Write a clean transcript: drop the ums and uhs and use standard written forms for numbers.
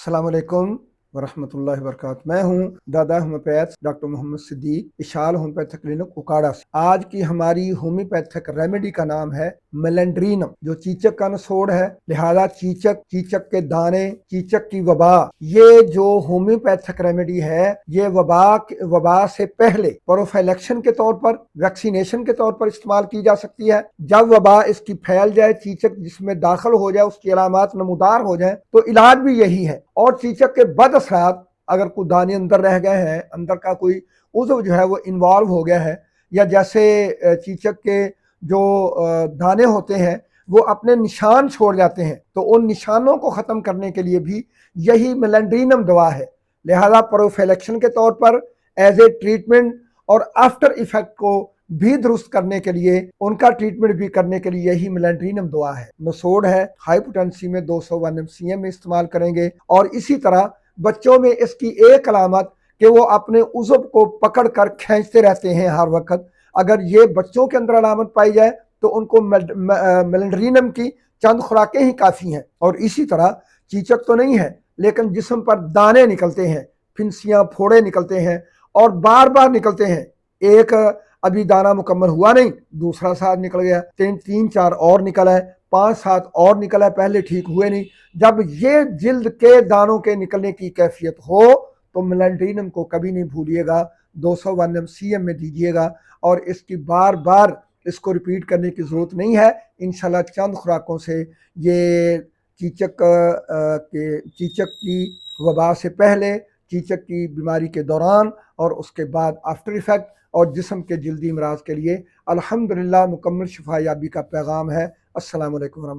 अस्सलाम वालेकुम वरहमतुल्लाहि वबरकातुहू। मैं हूँ दादा homeopath doctor Mohammad Siddiq, Ishal homeopathic clinic उकाड़ा से। आज की हमारी होम्योपैथिक रेमेडी का नाम है मेलेंड्रीनम, जो चीचक का नसोड़ है। लिहाजा चीचक, चीचक के दाने, चीचक की वबा, ये जो होम्योपैथिक रेमेडी है, ये वबा से पहले प्रोफाइलेक्शन के तौर पर, वैक्सीनेशन के तौर पर इस्तेमाल की जा सकती है। जब वबा इसकी फैल जाए, चीचक जिसमें दाखिल हो जाए, उसकी अलामात नमूदार हो जाए, तो इलाज भी यही है। और चीचक के बद असरात, अगर कोई दाने अंदर रह गए हैं, अंदर का कोई उज़्व जो है वो इन्वॉल्व हो गया है, या जैसे चीचक के जो दाने होते हैं वो अपने निशान छोड़ जाते हैं, तो उन निशानों को ख़त्म करने के लिए भी यही मेलेंड्रीनम दवा है। लिहाजा प्रोफिलेक्शन के तौर पर, एज ए ट्रीटमेंट, और आफ्टर इफेक्ट को भी दुरुस्त करने के लिए, उनका ट्रीटमेंट भी करने के लिए यही मेलेंड्रीनम दवा है। नसोड़ है, हाई पोटेंसी में 201 mcm में इस्तेमाल करेंगे। और इसी तरह बच्चों में इसकी एक अलामत कि वो अपने उज़्व को पकड़ कर खींचते रहते हैं हर वक्त। अगर ये बच्चों के अंदर अलामत पाई जाए तो उनको मेलेंड्रीनम की चंद खुराकें ही काफ़ी हैं। और इसी तरह चीचक तो नहीं है, लेकिन जिस्म पर दाने निकलते हैं, फिंसियाँ, फोड़े निकलते हैं और बार बार निकलते हैं। एक अभी दाना मुकम्मल हुआ नहीं, दूसरा साथ निकल गया, तीन चार और निकल है, 5-7 और निकल है, पहले ठीक हुए नहीं। जब ये जिल्द के दानों के निकलने की कैफियत हो तो मेलेंड्रीनम को कभी नहीं भूलिएगा, 201 mcm में दीजिएगा। और इसकी बार बार इसको रिपीट करने की ज़रूरत नहीं है। इंशाल्लाह चंद खुराकों से ये चीचक की वबा से पहले, चीचक की बीमारी के दौरान और उसके बाद आफ्टर इफेक्ट, और जिस्म के जल्दी अमराज के लिए अल्हम्दुलिल्लाह मुकम्मल शिफा याबी का पैगाम है। अस्सलाम वालेकुम।